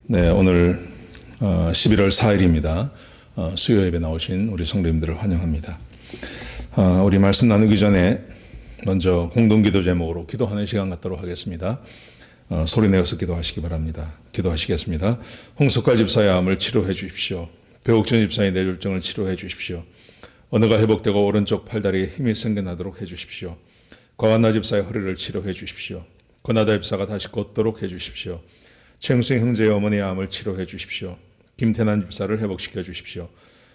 네, 오늘 11월 4일입니다. 수요 예배 나오신 우리 성도님들을 환영합니다. 우리 말씀 나누기 전에 먼저 공동기도 제목으로 기도하는 시간 갖도록 하겠습니다. 소리 내어서 기도하시기 바랍니다. 기도하시겠습니다. 홍석갈 집사의 암을 치료해 주십시오. 배옥준 집사의 뇌졸중을 치료해 주십시오. 언어가 회복되고 오른쪽 팔다리에 힘이 생겨나도록 해 주십시오. 과완나 집사의 허리를 치료해 주십시오. 권하다 집사가 다시 걷도록 해 주십시오. 최영승 형제의 어머니의 암을 치료해 주십시오. 김태난 집사를 회복시켜 주십시오.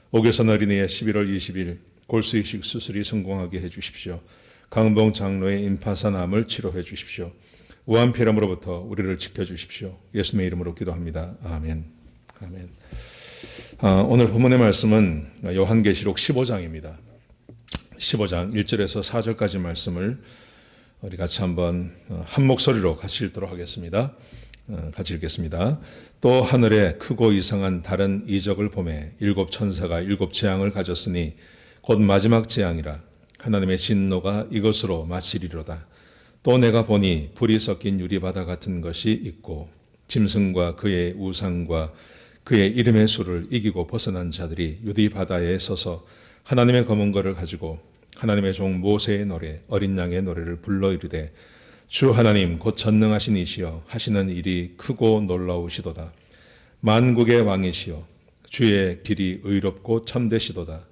오교선 어린이의 11월 20일 골수이식 수술이 성공하게 해 주십시오. 강은봉 장로의 임파선 암을 치료해 주십시오. 우한폐렴으로부터 우리를 지켜주십시오. 예수님의 이름으로 기도합니다. 아멘. 아멘. 오늘 본문의 말씀은 요한계시록 15장입니다. 15장 1절에서 4절까지 말씀을 우리 같이 한번 한 목소리로 같이 읽도록 하겠습니다. 같이 읽겠습니다. 또 하늘에 크고 이상한 다른 이적을 보매 일곱 천사가 일곱 재앙을 가졌으니 곧 마지막 재앙이라. 하나님의 진노가 이것으로 마치리로다. 또 내가 보니 불이 섞인 유리바다 같은 것이 있고 짐승과 그의 우상과 그의 이름의 수를 이기고 벗어난 자들이 유리바다에 서서 하나님의 검은 거를 가지고 하나님의 종 모세의 노래 어린 양의 노래를 불러 이르되 주 하나님 곧 전능하신 이시여 하시는 일이 크고 놀라우시도다. 만국의 왕이시여 주의 길이 의롭고 참되시도다.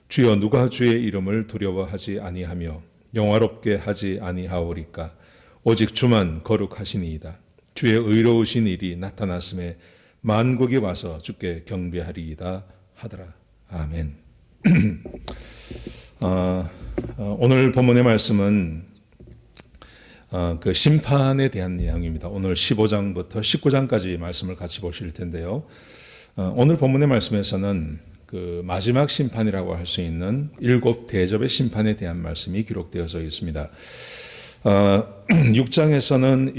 주여 누가 주의 이름을 두려워하지 아니하며 영화롭게 하지 아니하오리까. 오직 주만 거룩하시니이다. 주의 의로우신 일이 나타났음에 만국이 와서 주께 경배하리이다 하더라. 아멘. 오늘 본문의 말씀은 그 심판에 대한 내용입니다. 오늘 15장부터 19장까지 말씀을 같이 보실 텐데요. 오늘 본문의 말씀에서는 그 마지막 심판이라고 할 수 있는 일곱 대접의 심판에 대한 말씀이 기록되어져 있습니다. 6장에서는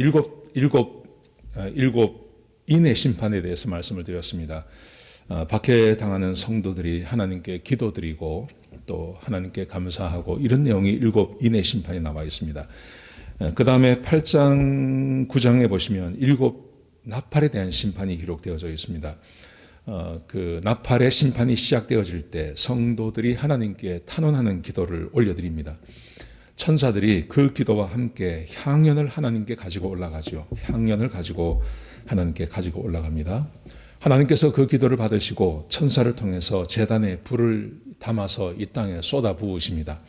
일곱 인의 심판에 대해서 말씀을 드렸습니다. 박해당하는 성도들이 하나님께 기도드리고 또 하나님께 감사하고 이런 내용이 일곱 인의 심판이 나와 있습니다. 그 다음에 8장, 9장에 보시면 일곱 나팔에 대한 심판이 기록되어져 있습니다. 그 나팔의 심판이 시작되어질 때 성도들이 하나님께 탄원하는 기도를 올려드립니다. 천사들이 그 기도와 함께 향연을 하나님께 가지고 올라가죠. 향연을 가지고 하나님께 가지고 올라갑니다. 하나님께서 그 기도를 받으시고 천사를 통해서 제단에 불을 담아서 이 땅에 쏟아 부으십니다.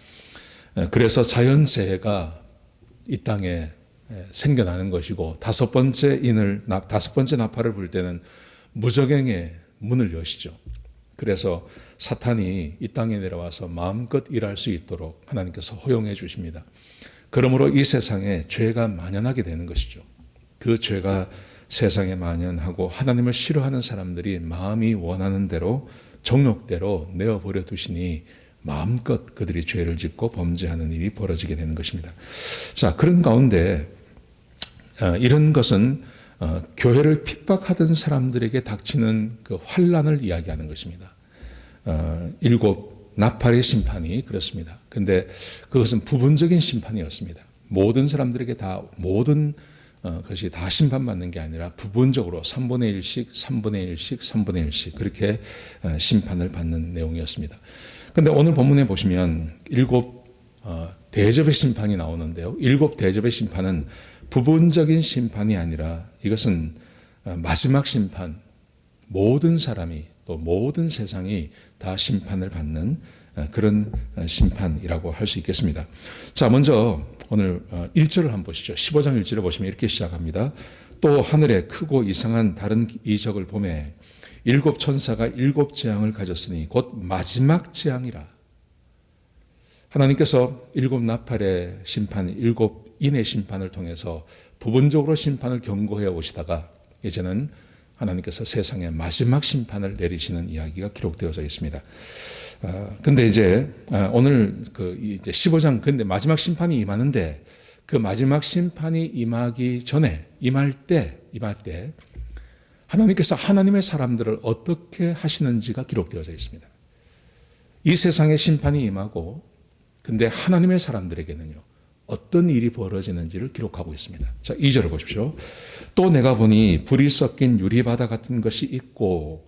그래서 자연재해가 이 땅에 생겨나는 것이고 다섯 번째 나팔을 불 때는 무저갱의 문을 여시죠. 그래서 사탄이 이 땅에 내려와서 마음껏 일할 수 있도록 하나님께서 허용해 주십니다. 그러므로 이 세상에 죄가 만연하게 되는 것이죠. 그 죄가 세상에 만연하고 하나님을 싫어하는 사람들이 마음이 원하는 대로 정욕대로 내어버려 두시니 마음껏 그들이 죄를 짓고 범죄하는 일이 벌어지게 되는 것입니다. 자, 그런 가운데 이런 것은 교회를 핍박하던 사람들에게 닥치는 그 환난을 이야기하는 것입니다. 일곱 나팔의 심판이 그렇습니다. 근데 그것은 부분적인 심판이었습니다. 모든 사람들에게 다 모든 것이 다 심판받는 게 아니라 부분적으로 3분의 1씩 3분의 1씩 3분의 1씩 그렇게 심판을 받는 내용이었습니다. 근데 오늘 본문에 보시면 일곱 대접의 심판이 나오는데요. 일곱 대접의 심판은 부분적인 심판이 아니라 이것은 마지막 심판, 모든 사람이 또 모든 세상이 다 심판을 받는 그런 심판이라고 할 수 있겠습니다. 자, 먼저 오늘 1절을 한번 보시죠. 15장 1절을 보시면 이렇게 시작합니다. 또 하늘에 크고 이상한 다른 이적을 보매 일곱 천사가 일곱 재앙을 가졌으니 곧 마지막 재앙이라. 하나님께서 일곱 나팔의 심판, 일곱 인의 심판을 통해서 부분적으로 심판을 경고해 오시다가 이제는 하나님께서 세상의 마지막 심판을 내리시는 이야기가 기록되어져 있습니다. 근데 이제 오늘 이제 15장 근데 마지막 심판이 임하는데 그 마지막 심판이 임하기 전에 임할 때 하나님께서 하나님의 사람들을 어떻게 하시는지가 기록되어져 있습니다. 이 세상에 심판이 임하고 근데 하나님의 사람들에게는요 어떤 일이 벌어지는지를 기록하고 있습니다. 자, 2절을 보십시오. 또 내가 보니 불이 섞인 유리바다 같은 것이 있고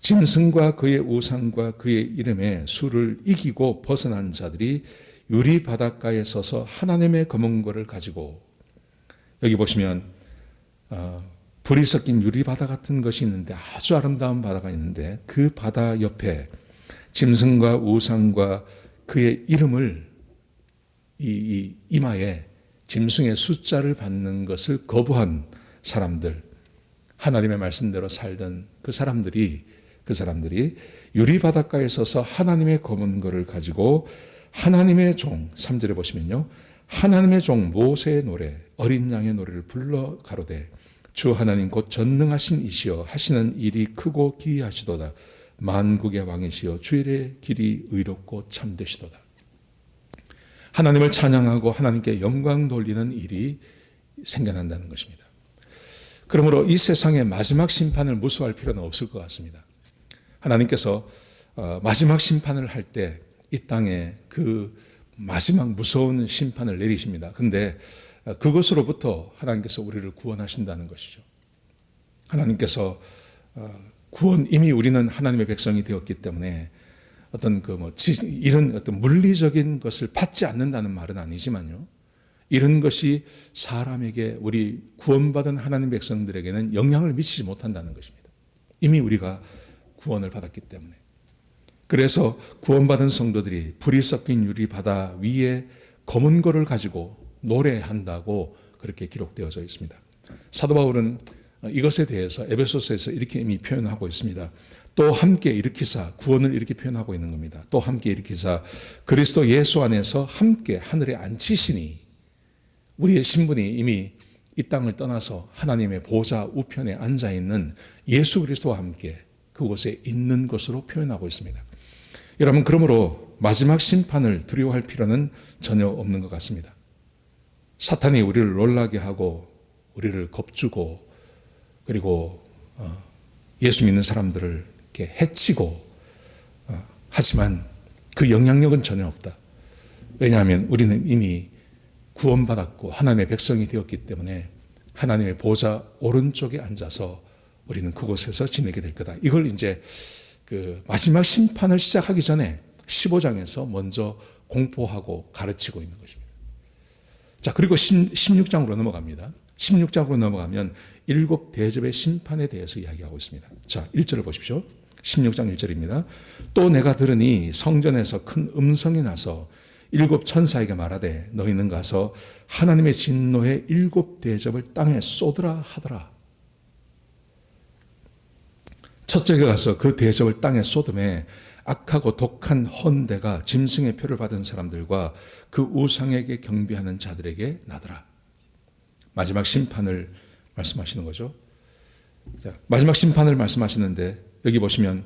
짐승과 그의 우상과 그의 이름의 수를 이기고 벗어난 자들이 유리 바닷가에 서서 하나님의 검은 고를 가지고, 여기 보시면 불이 섞인 유리 바다 같은 것이 있는데, 아주 아름다운 바다가 있는데 그 바다 옆에 짐승과 우상과 그의 이름을 이 이마에 짐승의 숫자를 받는 것을 거부한 사람들, 하나님의 말씀대로 살던 그 사람들이 유리 바닷가에 서서 하나님의 검은 고를 가지고 하나님의 종, 3절에 보시면요, 하나님의 종 모세의 노래, 어린 양의 노래를 불러 가로되 주 하나님 곧 전능하신 이시여 하시는 일이 크고 기이하시도다. 만국의 왕이시여 주의 일의 길이 의롭고 참되시도다. 하나님을 찬양하고 하나님께 영광 돌리는 일이 생겨난다는 것입니다. 그러므로 이 세상의 마지막 심판을 무수할 필요는 없을 것 같습니다. 하나님께서 마지막 심판을 할 때 이 땅에 그 마지막 무서운 심판을 내리십니다. 그런데 그것으로부터 하나님께서 우리를 구원하신다는 것이죠. 하나님께서 이미 우리는 하나님의 백성이 되었기 때문에 어떤 이런 어떤 물리적인 것을 받지 않는다는 말은 아니지만요, 이런 것이 사람에게, 우리 구원받은 하나님 백성들에게는 영향을 미치지 못한다는 것입니다. 이미 우리가 구원을 받았기 때문에. 그래서 구원받은 성도들이 불이 섞인 유리 바다 위에 검은 고를 가지고 노래한다고 그렇게 기록되어져 있습니다. 사도 바울은 이것에 대해서 에베소서에서 이렇게 이미 표현하고 있습니다. 또 함께 일으키사, 구원을 이렇게 표현하고 있는 겁니다. 또 함께 일으키사 그리스도 예수 안에서 함께 하늘에 앉히시니, 우리의 신분이 이미 이 땅을 떠나서 하나님의 보좌 우편에 앉아있는 예수 그리스도와 함께 그곳에 있는 것으로 표현하고 있습니다. 여러분, 그러므로 마지막 심판을 두려워할 필요는 전혀 없는 것 같습니다. 사탄이 우리를 놀라게 하고 우리를 겁주고, 그리고 예수 믿는 사람들을 이렇게 해치고, 하지만 그 영향력은 전혀 없다. 왜냐하면 우리는 이미 구원받았고 하나님의 백성이 되었기 때문에 하나님의 보좌 오른쪽에 앉아서 우리는 그곳에서 지내게 될 거다. 이걸 이제 그 마지막 심판을 시작하기 전에 15장에서 먼저 공포하고 가르치고 있는 것입니다. 자, 그리고 16장으로 넘어갑니다. 16장으로 넘어가면 7 대접의 심판에 대해서 이야기하고 있습니다. 자, 1절을 보십시오. 16장 1절입니다. 또 내가 들으니 성전에서 큰 음성이 나서 7 천사에게 말하되 너희는 가서 하나님의 진노의 7 대접을 땅에 쏟으라 하더라. 첫째가 가서 그 대접을 땅에 쏟음에 악하고 독한 헌대가 짐승의 표를 받은 사람들과 그 우상에게 경배하는 자들에게 나더라. 마지막 심판을 말씀하시는 거죠. 자, 마지막 심판을 말씀하시는데 여기 보시면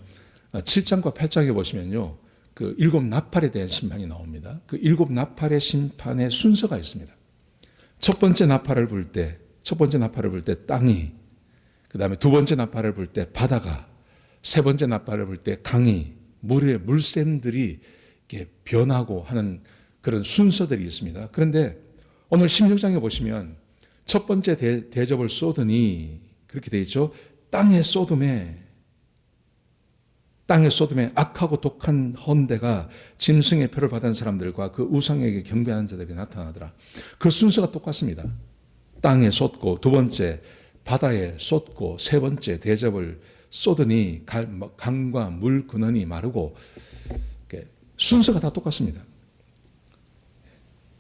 7장과 8장에 보시면요, 그 7 나팔에 대한 심판이 나옵니다. 그 7 나팔의 심판의 순서가 있습니다. 첫 번째 나팔을 불 때 땅이, 그 다음에 두 번째 나팔을 불 때 바다가, 세 번째 나팔을 불 때 강이, 물샘들이 이렇게 변하고 하는 그런 순서들이 있습니다. 그런데 오늘 16장에 보시면 첫 번째 대접을 쏟으니, 그렇게 되어 있죠. 땅에 쏟음에 악하고 독한 헌대가 짐승의 표를 받은 사람들과 그 우상에게 경배하는 자들에게 나타나더라. 그 순서가 똑같습니다. 땅에 쏟고, 두 번째 바다에 쏟고, 세 번째 대접을 쏟으니 강과 물 근원이 마르고, 순서가 다 똑같습니다.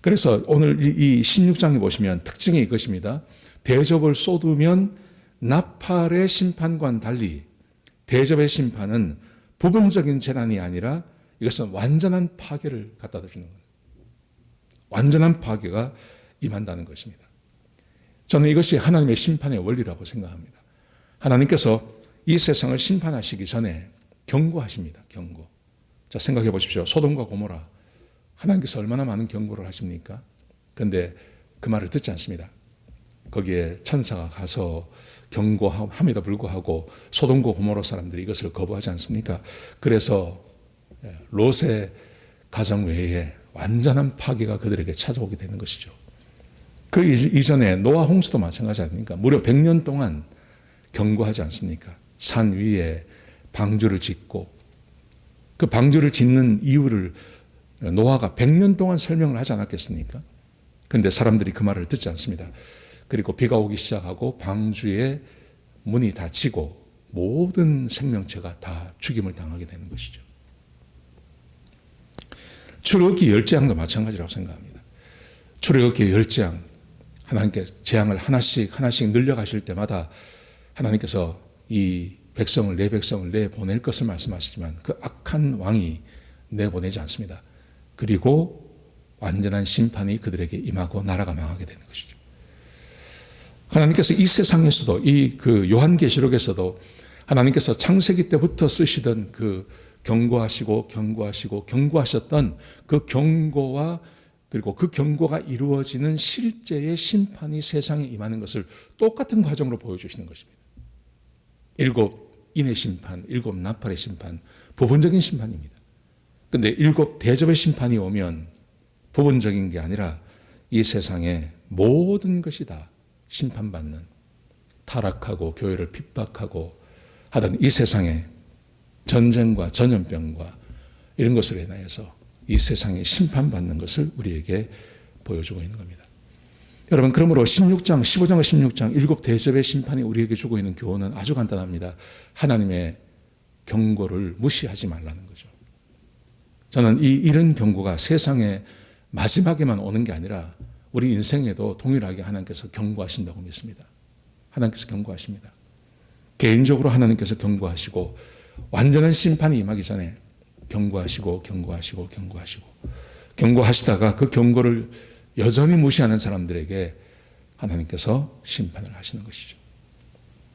그래서 오늘 이 16장에 보시면 특징이 이것입니다. 대접을 쏟으면 나팔의 심판과는 달리 대접의 심판은 부분적인 재난이 아니라 이것은 완전한 파괴를 갖다 주는 거예요. 완전한 파괴가 임한다는 것입니다. 저는 이것이 하나님의 심판의 원리라고 생각합니다. 하나님께서 이 세상을 심판하시기 전에 경고하십니다. 경고. 자, 생각해 보십시오. 소돔과 고모라, 하나님께서 얼마나 많은 경고를 하십니까? 그런데 그 말을 듣지 않습니다. 거기에 천사가 가서 경고함에도 불구하고 소돔과 고모라 사람들이 이것을 거부하지 않습니까? 그래서 롯의 가정 외에 완전한 파괴가 그들에게 찾아오게 되는 것이죠. 그 이전에 노아 홍수도 마찬가지 아닙니까? 무려 100년 동안 경고하지 않습니까? 산 위에 방주를 짓고 그 방주를 짓는 이유를 노아가 100년 동안 설명을 하지 않았겠습니까? 그런데 사람들이 그 말을 듣지 않습니다. 그리고 비가 오기 시작하고 방주의 문이 닫히고 모든 생명체가 다 죽임을 당하게 되는 것이죠. 출애굽기 10재앙도 마찬가지라고 생각합니다. 출애굽기 10재앙, 하나님께 재앙을 하나씩 늘려가실 때마다 하나님께서 이 백성을, 내 백성을 내보낼 것을 말씀하시지만 그 악한 왕이 내보내지 않습니다. 그리고 완전한 심판이 그들에게 임하고 나라가 망하게 되는 것이죠. 하나님께서 이 세상에서도 이 그 요한계시록에서도 하나님께서 창세기 때부터 쓰시던 그 경고하셨던 그 경고와 그리고 그 경고가 이루어지는 실제의 심판이 세상에 임하는 것을 똑같은 과정으로 보여주시는 것입니다. 7 인의 심판, 7 나팔의 심판, 부분적인 심판입니다. 그런데 7 대접의 심판이 오면 부분적인 게 아니라 이 세상의 모든 것이 다 심판받는, 타락하고 교회를 핍박하고 하던 이 세상에 전쟁과 전염병과 이런 것으로 인하여서 이 세상에 심판받는 것을 우리에게 보여주고 있는 겁니다. 여러분, 그러므로 15장과 16장 7 대접의 심판이 우리에게 주고 있는 교훈은 아주 간단합니다. 하나님의 경고를 무시하지 말라는 거죠. 저는 이런 경고가 세상에 마지막에만 오는 게 아니라 우리 인생에도 동일하게 하나님께서 경고하신다고 믿습니다. 하나님께서 경고하십니다. 개인적으로 하나님께서 경고하시고 완전한 심판이 임하기 전에 경고하시다가 그 경고를 여전히 무시하는 사람들에게 하나님께서 심판을 하시는 것이죠.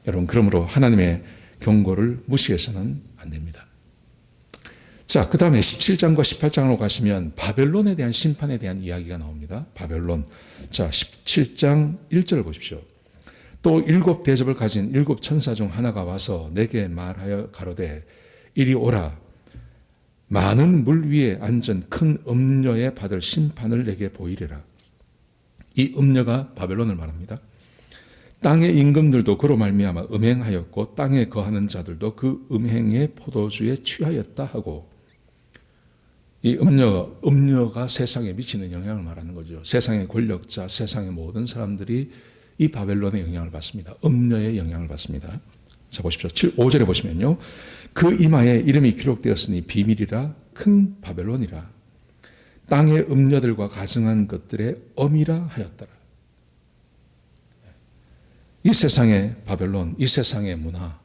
여러분, 그러므로 하나님의 경고를 무시해서는 안 됩니다. 자, 그 다음에 17장과 18장으로 가시면 바벨론에 대한 심판에 대한 이야기가 나옵니다. 바벨론. 자, 17장 1절을 보십시오. 또 7 대접을 가진 7 천사 중 하나가 와서 내게 말하여 가로되 이리 오라. 많은 물 위에 앉은 큰 음녀에 받을 심판을 내게 보이리라. 이 음녀가 바벨론을 말합니다. 땅의 임금들도 그로 말미암아 음행하였고 땅에 거하는 자들도 그 음행의 포도주에 취하였다 하고, 이 음녀가 세상에 미치는 영향을 말하는 거죠. 세상의 권력자, 세상의 모든 사람들이 이 바벨론의 영향을 받습니다. 음녀의 영향을 받습니다. 자, 보십시오. 5절에 보시면요. 그 이마에 이름이 기록되었으니 비밀이라 큰 바벨론이라 땅의 음녀들과 가증한 것들의 엄이라 하였더라. 이 세상의 바벨론, 이 세상의 문화,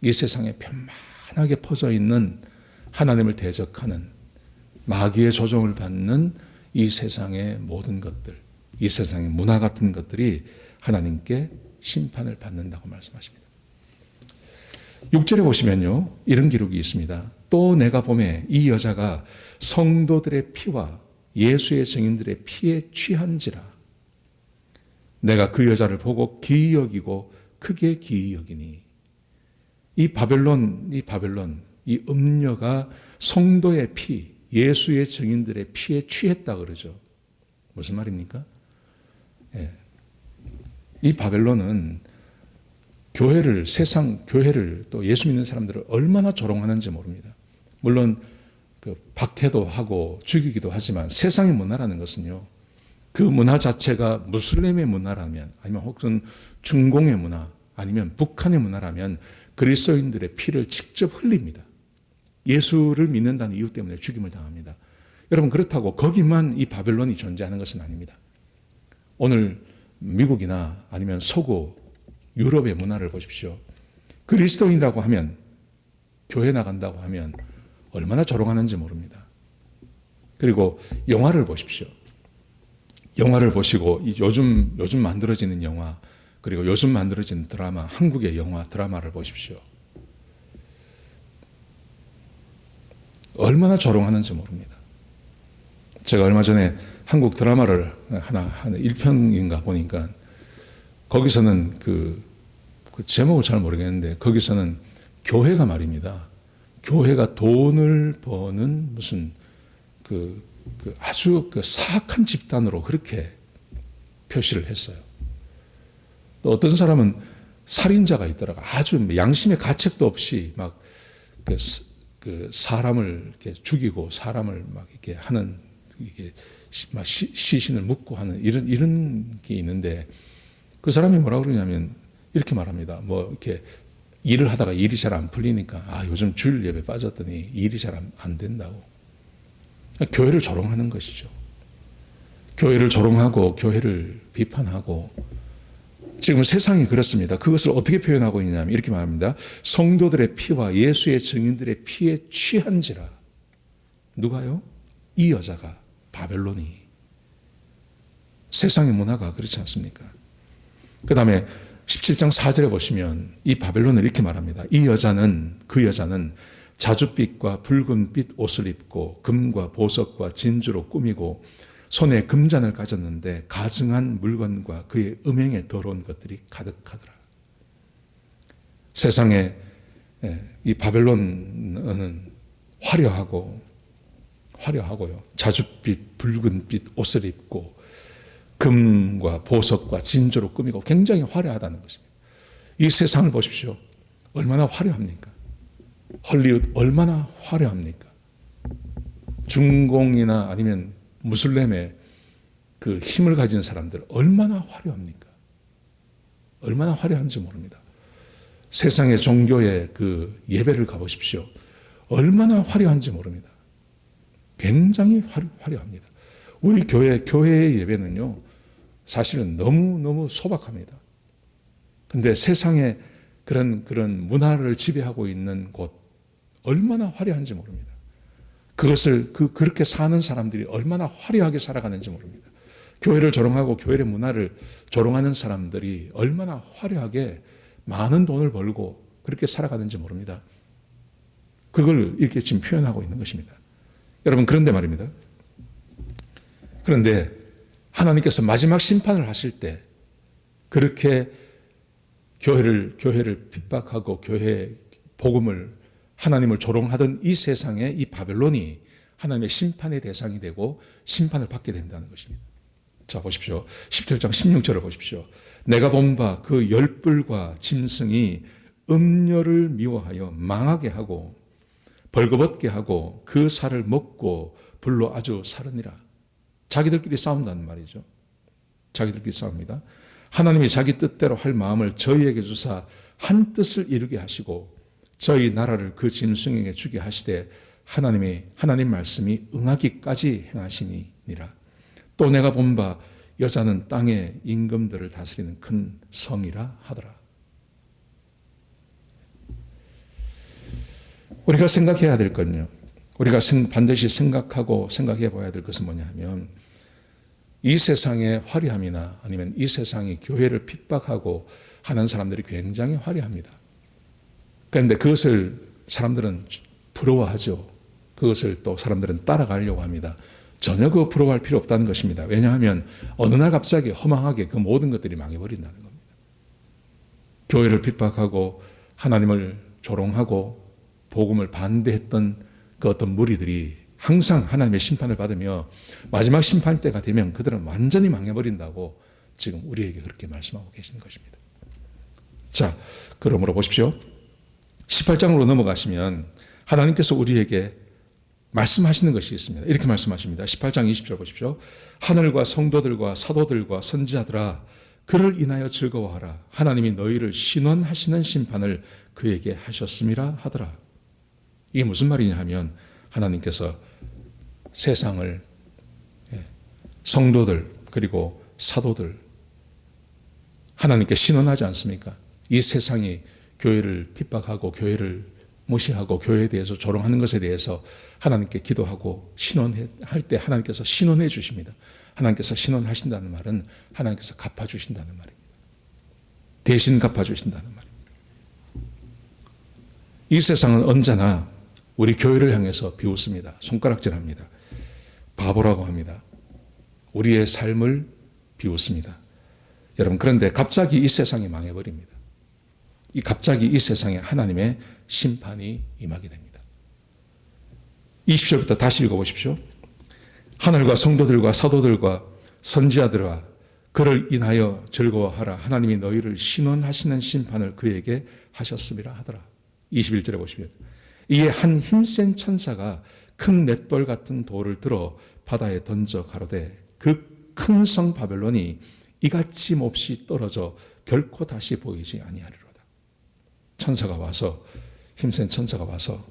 이 세상에 편만하게 퍼져 있는 하나님을 대적하는 마귀의 조종을 받는 이 세상의 모든 것들, 이 세상의 문화 같은 것들이 하나님께 심판을 받는다고 말씀하십니다. 6절에 보시면요, 이런 기록이 있습니다. 또 내가 보매 이 여자가 성도들의 피와 예수의 증인들의 피에 취한지라. 내가 그 여자를 보고 기이 여기고 크게 기이 여기니. 이 바벨론, 이 음녀가 성도의 피, 예수의 증인들의 피에 취했다 그러죠. 무슨 말입니까? 이 바벨론은 교회를, 세상 교회를, 또 예수 믿는 사람들을 얼마나 조롱하는지 모릅니다. 물론 그 박해도 하고 죽이기도 하지만 세상의 문화라는 것은요, 그 문화 자체가 무슬림의 문화라면, 아니면 혹은 중공의 문화, 아니면 북한의 문화라면 그리스도인들의 피를 직접 흘립니다. 예수를 믿는다는 이유 때문에 죽임을 당합니다. 여러분, 그렇다고 거기만 이 바벨론이 존재하는 것은 아닙니다. 오늘 미국이나 아니면 서구 유럽의 문화를 보십시오. 그리스도인이라고 하면, 교회 나간다고 하면 얼마나 조롱하는지 모릅니다. 그리고 영화를 보십시오. 영화를 보시고 요즘 만들어지는 영화, 그리고 요즘 만들어지는 드라마, 한국의 영화, 드라마를 보십시오. 얼마나 조롱하는지 모릅니다. 제가 얼마 전에 한국 드라마를 하나 1편인가 보니까 거기서는 그 제목을 잘 모르겠는데 거기서는 교회가 말입니다. 교회가 돈을 버는 무슨 그 아주 사악한 집단으로 그렇게 표시를 했어요. 또 어떤 사람은 살인자가 있더라고. 아주 양심의 가책도 없이 막 사람을 이렇게 죽이고 사람을 막 이렇게 하는, 이게 막 시신을 묻고 하는 이런 게 있는데, 그 사람이 뭐라고 그러냐면 이렇게 말합니다. 뭐 이렇게 일을 하다가 일이 잘 안 풀리니까 요즘 주일 예배 빠졌더니 일이 잘 안 된다고. 교회를 조롱하는 것이죠. 교회를 조롱하고 교회를 비판하고. 지금 세상이 그렇습니다. 그것을 어떻게 표현하고 있냐면 이렇게 말합니다. 성도들의 피와 예수의 증인들의 피에 취한지라. 누가요? 이 여자가, 바벨론이. 세상의 문화가 그렇지 않습니까? 그 다음에 17장 4절에 보시면 이 바벨론을 이렇게 말합니다. 그 여자는 자줏빛과 붉은빛 옷을 입고 금과 보석과 진주로 꾸미고 손에 금잔을 가졌는데 가증한 물건과 그의 음행에 더러운 것들이 가득하더라. 세상에 이 바벨론은 화려하고요. 자줏빛, 붉은빛 옷을 입고 금과 보석과 진주로 꾸미고 굉장히 화려하다는 것입니다. 이 세상을 보십시오. 얼마나 화려합니까? 헐리우드 얼마나 화려합니까? 중공이나 아니면 무슬림의 그 힘을 가진 사람들 얼마나 화려합니까? 얼마나 화려한지 모릅니다. 세상의 종교의 그 예배를 가보십시오. 얼마나 화려한지 모릅니다. 굉장히 화려합니다. 우리 교회의 예배는요, 사실은 너무너무 소박합니다. 근데 세상에 그런 문화를 지배하고 있는 곳, 얼마나 화려한지 모릅니다. 그것을, 그렇게 사는 사람들이 얼마나 화려하게 살아가는지 모릅니다. 교회를 조롱하고 교회의 문화를 조롱하는 사람들이 얼마나 화려하게 많은 돈을 벌고 그렇게 살아가는지 모릅니다. 그걸 이렇게 지금 표현하고 있는 것입니다. 여러분, 그런데 말입니다. 그런데 하나님께서 마지막 심판을 하실 때 그렇게 교회를 핍박하고 교회 복음을, 하나님을 조롱하던 이 세상에 이 바벨론이 하나님의 심판의 대상이 되고 심판을 받게 된다는 것입니다. 자, 보십시오. 17장 16절을 보십시오. 내가 본 바 그 열불과 짐승이 음녀를 미워하여 망하게 하고 벌거벗게 하고 그 살을 먹고 불로 아주 사르니라. 자기들끼리 싸운다는 말이죠. 자기들끼리 싸웁니다. 하나님이 자기 뜻대로 할 마음을 저희에게 주사 한 뜻을 이루게 하시고 저희 나라를 그 짐승에게 주게 하시되 하나님 말씀이 응하기까지 행하시니라. 또 내가 본 바 여자는 땅의 임금들을 다스리는 큰 성이라 하더라. 우리가 생각해야 될 건요, 우리가 반드시 생각해 봐야 될 것은 뭐냐 하면, 이 세상의 화려함이나 아니면 이 세상이 교회를 핍박하고 하는 사람들이 굉장히 화려합니다. 그런데 그것을 사람들은 부러워하죠. 그것을 또 사람들은 따라가려고 합니다. 전혀 그거 부러워할 필요 없다는 것입니다. 왜냐하면 어느 날 갑자기 허망하게 그 모든 것들이 망해버린다는 겁니다. 교회를 핍박하고 하나님을 조롱하고 복음을 반대했던 그 어떤 무리들이 항상 하나님의 심판을 받으며 마지막 심판 때가 되면 그들은 완전히 망해버린다고 지금 우리에게 그렇게 말씀하고 계시는 것입니다. 자, 그러므로 보십시오. 18장으로 넘어가시면 하나님께서 우리에게 말씀하시는 것이 있습니다. 이렇게 말씀하십니다. 18장 20절 보십시오. 하늘과 성도들과 사도들과 선지자들아, 그를 인하여 즐거워하라. 하나님이 너희를 신원하시는 심판을 그에게 하셨음이라 하더라. 이게 무슨 말이냐 하면, 하나님께서 세상을, 성도들 그리고 사도들 하나님께 신원하지 않습니까? 이 세상이 교회를 핍박하고 교회를 무시하고 교회에 대해서 조롱하는 것에 대해서 하나님께 기도하고 신원할 때 하나님께서 신원해 주십니다. 하나님께서 신원하신다는 말은 하나님께서 갚아주신다는 말입니다. 대신 갚아주신다는 말입니다. 이 세상은 언제나 우리 교회를 향해서 비웃습니다. 손가락질합니다. 바보라고 합니다. 우리의 삶을 비웃습니다. 여러분, 그런데 갑자기 이 세상이 망해버립니다. 갑자기 이 세상에 하나님의 심판이 임하게 됩니다. 20절부터 다시 읽어보십시오. 하늘과 성도들과 사도들과 선지자들아 그를 인하여 즐거워하라. 하나님이 너희를 신원하시는 심판을 그에게 하셨음이라 하더라. 21절에 보시면 이에 한 힘센 천사가 큰 맷돌 같은 돌을 들어 바다에 던져 가로되 그 큰 성 바벨론이 이같이 몹시 떨어져 결코 다시 보이지 아니하리로다. 천사가 와서, 힘센 천사가 와서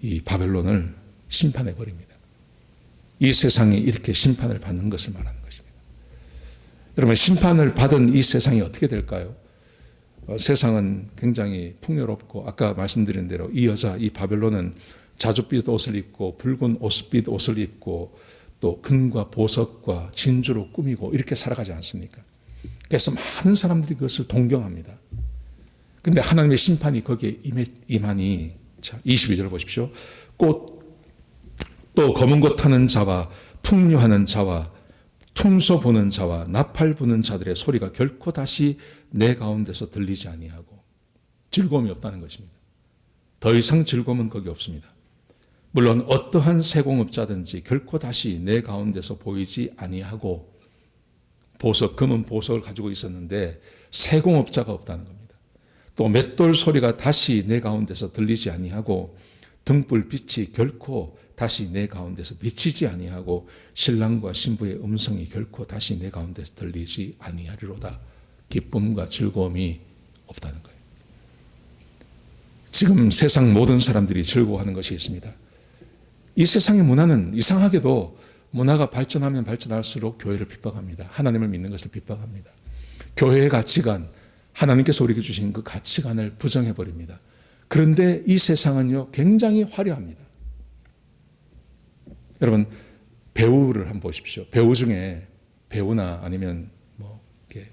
이 바벨론을 심판해 버립니다. 이 세상이 이렇게 심판을 받는 것을 말하는 것입니다. 여러분, 심판을 받은 이 세상이 어떻게 될까요? 세상은 굉장히 풍요롭고 아까 말씀드린 대로 이 여자, 이 바벨론은 자줏빛 옷을 입고 붉은 옷빛 옷을 입고 또 금과 보석과 진주로 꾸미고 이렇게 살아가지 않습니까? 그래서 많은 사람들이 그것을 동경합니다. 그런데 하나님의 심판이 거기에 임하니, 자, 22절 보십시오. 또 검은 것 타는 자와 풍류하는 자와 퉁소 부는 자와 나팔 부는 자들의 소리가 결코 다시 내 가운데서 들리지 아니하고, 즐거움이 없다는 것입니다. 더 이상 즐거움은 거기 없습니다. 물론 어떠한 세공업자든지 결코 다시 내 가운데서 보이지 아니하고, 보석, 금은 보석을 가지고 있었는데 세공업자가 없다는 겁니다. 또 맷돌 소리가 다시 내 가운데서 들리지 아니하고, 등불 빛이 결코 다시 내 가운데서 비치지 아니하고, 신랑과 신부의 음성이 결코 다시 내 가운데서 들리지 아니하리로다. 기쁨과 즐거움이 없다는 거예요. 지금 세상 모든 사람들이 즐거워하는 것이 있습니다. 이 세상의 문화는 이상하게도 문화가 발전하면 발전할수록 교회를 핍박합니다. 하나님을 믿는 것을 핍박합니다. 교회의 가치관, 하나님께서 우리에게 주신 그 가치관을 부정해버립니다. 그런데 이 세상은요, 굉장히 화려합니다. 여러분, 배우를 한번 보십시오. 배우 중에, 배우나 아니면 이렇게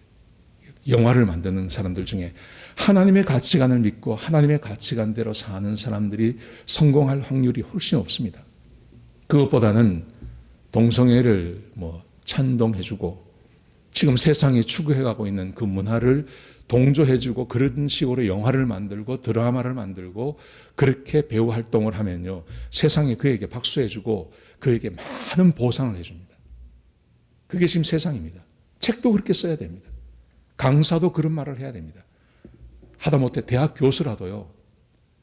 영화를 만드는 사람들 중에 하나님의 가치관을 믿고 하나님의 가치관대로 사는 사람들이 성공할 확률이 훨씬 없습니다. 그것보다는 동성애를 찬동해주고 지금 세상이 추구해가고 있는 그 문화를 동조해주고 그런 식으로 영화를 만들고 드라마를 만들고 그렇게 배우 활동을 하면요, 세상이 그에게 박수해주고 그에게 많은 보상을 해줍니다. 그게 지금 세상입니다. 책도 그렇게 써야 됩니다. 강사도 그런 말을 해야 됩니다. 하다못해 대학 교수라도요,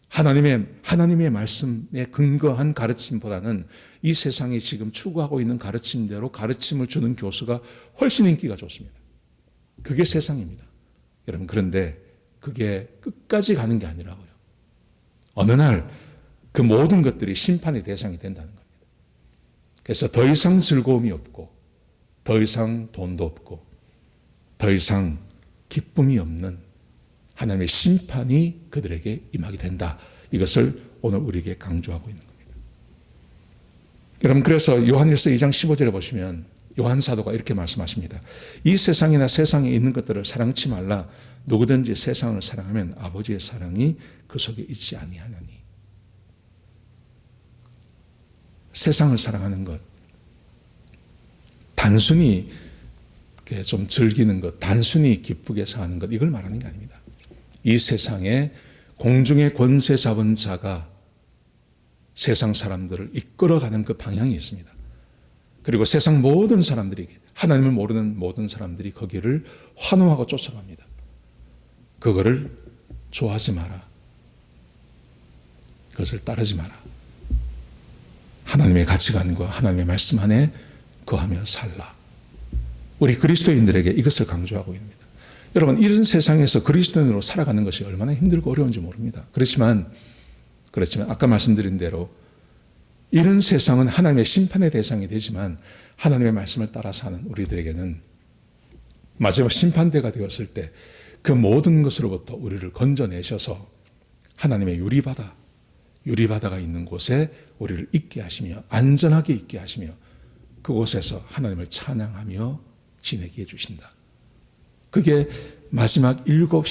하나님의 말씀에 근거한 가르침보다는 이 세상이 지금 추구하고 있는 가르침대로 가르침을 주는 교수가 훨씬 인기가 좋습니다. 그게 세상입니다. 여러분, 그런데 그게 끝까지 가는 게 아니라고요. 어느 날 그 모든 것들이 심판의 대상이 된다는 겁니다. 그래서 더 이상 즐거움이 없고, 더 이상 돈도 없고, 더 이상 기쁨이 없는 하나님의 심판이 그들에게 임하게 된다. 이것을 오늘 우리에게 강조하고 있는 겁니다. 여러분, 그래서 요한일서 2장 15절에 보시면 요한 사도가 이렇게 말씀하십니다. 이 세상이나 세상에 있는 것들을 사랑치 말라. 누구든지 세상을 사랑하면 아버지의 사랑이 그 속에 있지 아니하나니. 세상을 사랑하는 것, 단순히 좀 즐기는 것, 단순히 기쁘게 사는 것, 이걸 말하는 게 아닙니다. 이 세상에 공중의 권세 잡은 자가 세상 사람들을 이끌어가는 그 방향이 있습니다. 그리고 세상 모든 사람들이, 하나님을 모르는 모든 사람들이 거기를 환호하고 쫓아갑니다. 그거를 좋아하지 마라. 그것을 따르지 마라. 하나님의 가치관과 하나님의 말씀 안에 거하며 살라. 우리 그리스도인들에게 이것을 강조하고 있습니다. 여러분, 이런 세상에서 그리스도인으로 살아가는 것이 얼마나 힘들고 어려운지 모릅니다. 그렇지만 아까 말씀드린 대로 이런 세상은 하나님의 심판의 대상이 되지만 하나님의 말씀을 따라 사는 우리들에게는 마지막 심판대가 되었을 때 그 모든 것으로부터 우리를 건져내셔서 하나님의 유리바다가 있는 곳에 우리를 있게 하시며 안전하게 있게 하시며 그곳에서 하나님을 찬양하며 지내게 해주신다. 그게 마지막 일곱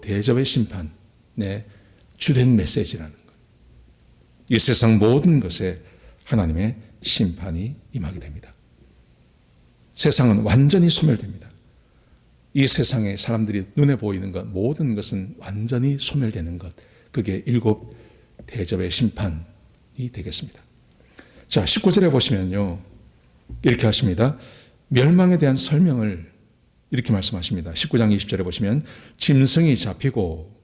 대접의 심판의 주된 메시지라는 것. 이 세상 모든 것에 하나님의 심판이 임하게 됩니다. 세상은 완전히 소멸됩니다. 이 세상에 사람들이 눈에 보이는 것, 모든 것은 완전히 소멸되는 것. 그게 일곱 대접의 심판이 되겠습니다. 자, 19절에 보시면요, 이렇게 하십니다. 멸망에 대한 설명을 이렇게 말씀하십니다. 19장 20절에 보시면 짐승이 잡히고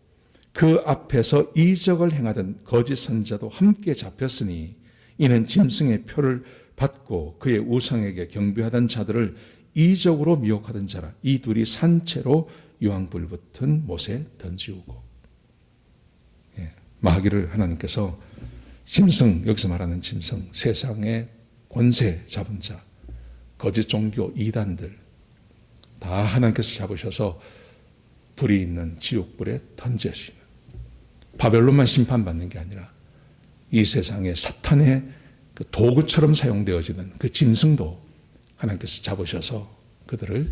그 앞에서 이적을 행하던 거짓 선지자도 함께 잡혔으니 이는 짐승의 표를 받고 그의 우상에게 경배하던 자들을 이적으로 미혹하던 자라. 이 둘이 산채로 유황불 붙은 못에 던지우고. 마귀를 하나님께서 짐승, 여기서 말하는 짐승, 세상의 권세 잡은 자, 거짓 종교 이단들 다 하나님께서 잡으셔서 불이 있는 지옥불에 던져지는, 바벨론만 심판받는 게 아니라 이 세상에 사탄의 그 도구처럼 사용되어지는 그 짐승도 하나님께서 잡으셔서 그들을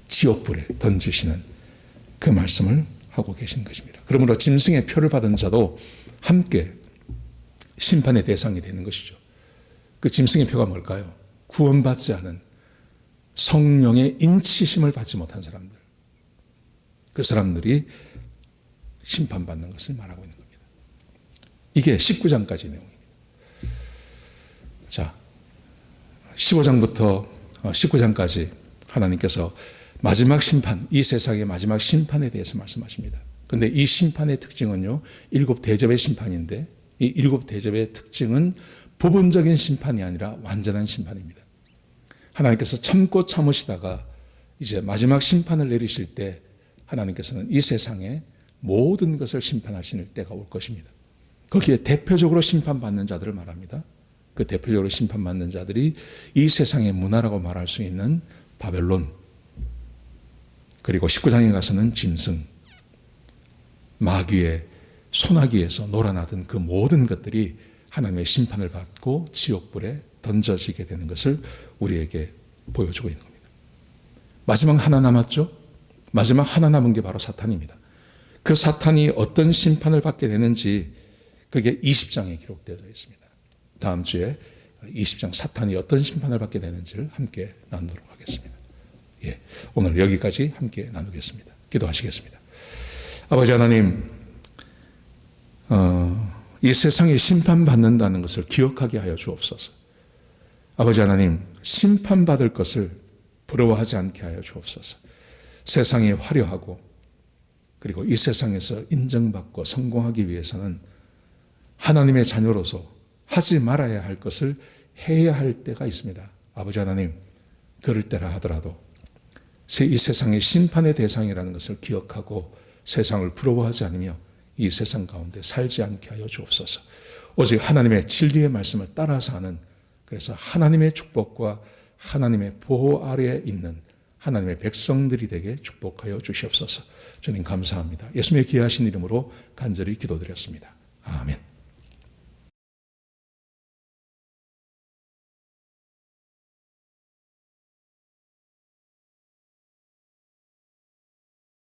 지옥불에 던지시는 그 말씀을 하고 계신 것입니다. 그러므로 짐승의 표를 받은 자도 함께 심판의 대상이 되는 것이죠. 그 짐승의 표가 뭘까요? 구원받지 않은 성령의 인치심을 받지 못한 사람들, 그 사람들이 심판받는 것을 말하고 있는 겁니다. 이게 19장까지 내용입니다. 자, 15장부터 19장까지 하나님께서 마지막 심판, 이 세상의 마지막 심판에 대해서 말씀하십니다. 그런데 이 심판의 특징은요, 7대접의 심판인데 이 7대접의 특징은 부분적인 심판이 아니라 완전한 심판입니다. 하나님께서 참고 참으시다가 이제 마지막 심판을 내리실 때 하나님께서는 이 세상의 모든 것을 심판하실 때가 올 것입니다. 거기에 대표적으로 심판받는 자들을 말합니다. 그 대표적으로 심판받는 자들이 이 세상의 문화라고 말할 수 있는 바벨론, 그리고 19장에 가서는 짐승, 마귀의 소나기에서 놀아나던 그 모든 것들이 하나님의 심판을 받고 지옥불에 던져지게 되는 것을 우리에게 보여주고 있는 겁니다. 마지막 하나 남았죠? 마지막 하나 남은 게 바로 사탄입니다. 그 사탄이 어떤 심판을 받게 되는지 그게 20장에 기록되어 있습니다. 다음 주에 20장 사탄이 어떤 심판을 받게 되는지를 함께 나누도록 하겠습니다. 오늘 여기까지 함께 나누겠습니다. 기도하시겠습니다. 아버지 하나님, 이 세상이 심판받는다는 것을 기억하게 하여 주옵소서. 아버지 하나님, 심판받을 것을 부러워하지 않게 하여 주옵소서. 세상이 화려하고 그리고 이 세상에서 인정받고 성공하기 위해서는 하나님의 자녀로서 하지 말아야 할 것을 해야 할 때가 있습니다. 아버지 하나님, 그럴 때라 하더라도 이 세상의 심판의 대상이라는 것을 기억하고 세상을 부러워하지 않으며 이 세상 가운데 살지 않게 하여 주옵소서. 오직 하나님의 진리의 말씀을 따라서 하는, 그래서 하나님의 축복과 하나님의 보호 아래에 있는 하나님의 백성들이 되게 축복하여 주시옵소서. 주님 감사합니다. 예수님의 귀하신 이름으로 간절히 기도드렸습니다. 아멘.